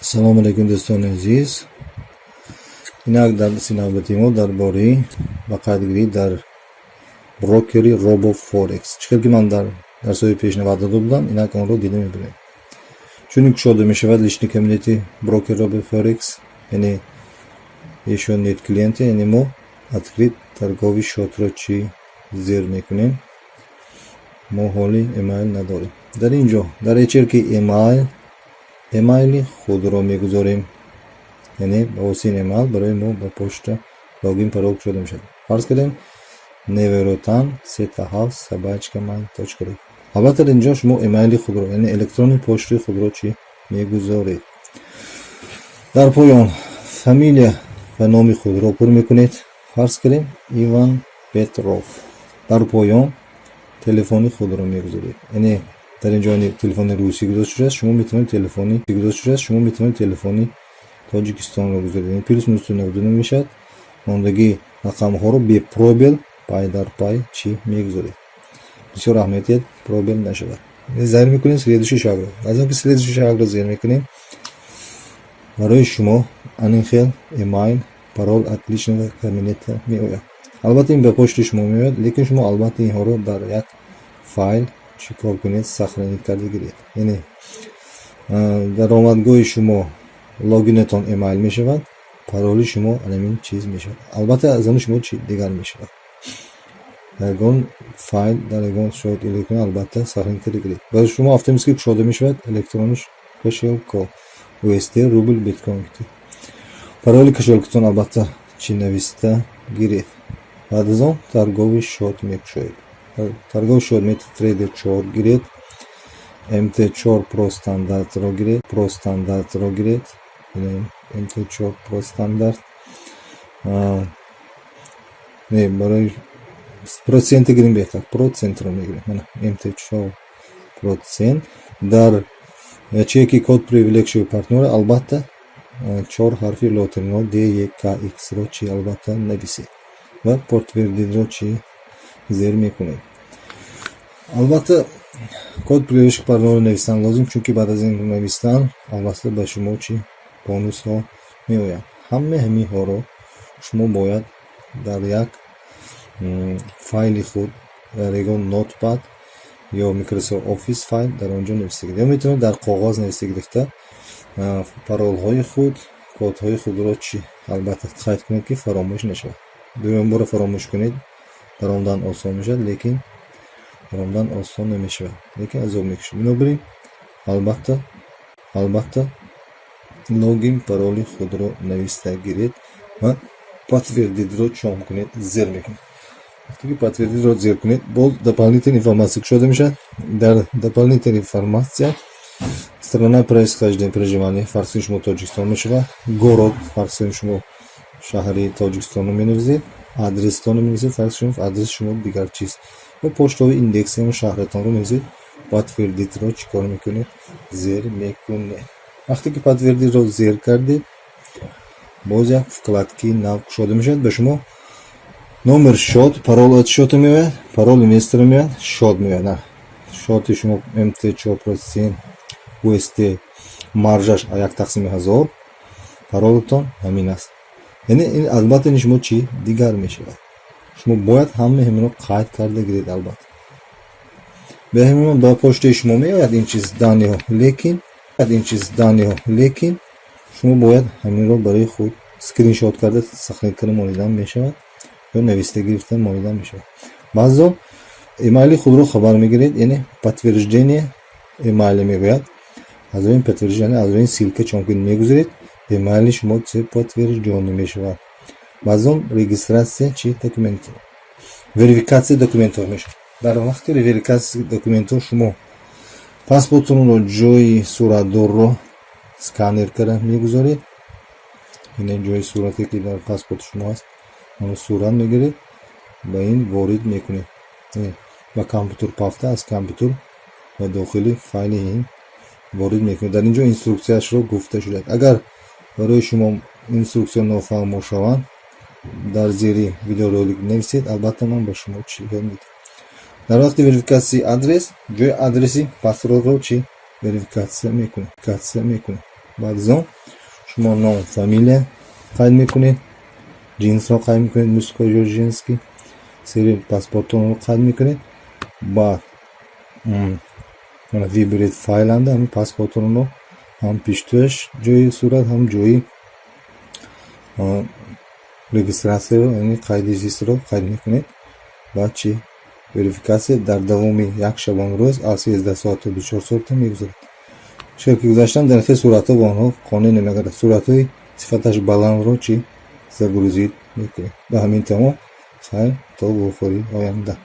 Assalomu alaykum do'stlar aziz. Inak dar sinavbatimo darbori vaqtgiri dar brokeri robo forex. Chiqib man darsoy peshnavarda budam, inak onro dedim bilan. Shuning shoda mishavad lishni community broker robo forex, ya'ni еще нет клиента, я не могу открыть торговый счет рочи зер мекунем. Моголи email надорим. Дар инҷо дар ячерки емайли худро мегузорем, яъне ба воситаи емайл барои мо ба почта логин парол шуда мешавад. фарз кардем neverotan37@mail.ru. албатта дар инҷо шумо емайли худро, яъне электронни почтаи худро чӣ мегузоред. дар поён фамилия ва номи худро пур мекунед. фарз кардем Иван Петров. дар поён телефони худро мегузоред, яъне дар инҷо телефони русӣ гузошта шудааст, шумо метавонед телефони тоҷикистонро гузоред. плюс минус 99 мешавад. мондагии рақамҳоро бепробел пай дар пай чӣ мегузоред. бисёр аҳамият пробел нашавад. зайр мекунем следующий шагро. аз он ки следующий шагро зайр мекунем, барои шумо анинхел емайл парол отличного кабинета меояд. албатта ин ба почтаи шумо меояд, лекин шумо албатта инҳоро дар як файл чикор кунед, сохранид карда гиред. яъне даромадгоҳи шумо логинатон емайл мешавад, пароли шумо аламин чиз мешавад. албатта аз он шумо чӣ дигар мешавад. ягон файл дар ягон шоид электронӣ албатта сохранид карда гиред. барои шумо автоматики кушода мешавад электрониш кошелко USD рубл биткоин. пароли кошелкатон албатта чӣ нависта гиред. баъд аз он торговый счет мекушоед. торговый счет MetaTrader 4 гиред, MT4 Pro стандартро гиред, MT4 Pro стандарт. не барои проценти гирем беҳтар, процентро мегирем. мана MT4 процент дар ячейки код привилегшио партнера албатта 4 ҳарфи лотерно DEKX-ро чӣ албатта нависед ва подтвердидро чӣ зер мекунем. албатта код привилегшио партнера навистан лозим, чунки баъд аз ин навистан албатта ба шумо чӣ бонусҳо меояд. ҳамаи ҳамиҳоро шумо бояд дар як файли худ, дар ягон нотпад ё Microsoft Office файл дар онҷо нависта гиред. ё метавонед дар коғоз нависта гирифта паролҳои худ, кодҳои худро чӣ албатта қайд кунед ки фаромӯш нашавад. дуюм бора фаромӯш кунед даромадан осон мешавад, лекин даромадан осон намешавад, лекин азоб мекушад. бинобар ин албатта логин пароли худро нависта гиред ва подтвердидро чом кунед, зер мекунед. вақте ки подтвердидро зер кунед, боз дополнительная информация кушода мешавад. дар дополнительная информация страна происхождения проживания, фарз кунед шумо Тоҷикистон мешавад, город, фарз кунед шумо шаҳри Тоҷикистонро менависед, адрестонро менависед, фарз кунед адрес шумо дигар чиз ва почтовый индекси шаҳратонро менависед. подтвердидро чикор мекунед, зер мекунед. вақте ки подтвердидро зер кардед, боз як вкладки нав кушода мешавад. ба шумо номер счет, парол от счета меояд, парол инвестора меояд, счет меояд. счети шумо MT4 процент USD маржаш 1/1000, паролатон ҳамин аст. яъне ин албатта ин шумо чӣ дигар мешавад. шумо бояд ҳамаи ҳаминро қайд карда гиред. албатта беҳамин ба почтаи шумо меояд ин чиз даниҳо, лекин шумо бояд ҳаминро барои худ скриншот карда сохранид карда монидан мешавад ё нависта гирифта монидан мешавад. баъзо емайли худро хабар мегиред, яъне подтверждение емайли мегӯяд. аз рои подтверждение, аз рои силка чом ки мегузоред, емайли шумо се подтверждён мешавад. баъзо регистратсия чӣ документҳо, верификатсия документҳо мешавад. дар вақти верификатсияи документҳо шумо паспортро ҷои суратдорро сканер карда мегузоред. ин ҷои сурате ки дар паспорти шумо аст, оно сурат мегиред, ба ин ворид мекунед. ба компютер пафта, аз компютер ба дохили файли ин ворид мекунед. дар инҷо инструксияшро гуфта шудааст. агар барои шумо инструксия нофаҳмо шаванд, дар зери видеоролик нависед, албатта ман ба шумо чӣ ёд медиҳам. дар вақти верификатсияи адрес, ҷои адреси паспортро чӣ верификатсия мекунед. بعد از اون شما نام فامیل قید میکنید، جنس رو قید میکنید، موسکو جورجینسکی، سری پاسپورتون رو قید میکنید. بعد mana vibrit faylanda ham pasportini ham pishtish joyi surat ham joyi registratsiya ya'ni qayd rejistri qayd میکنید. بعد چی верификация дар давоми як шабона рӯз аз 13 соат то 24 соат мегузарад. шакл гузаштан дар ихтиёри суратҳо ба онҳо қонеъ намегардад. суратҳои сифаташ баландро чӣ загрузид мекунед. ба ҳамин тамом хайр то бо охири оянда.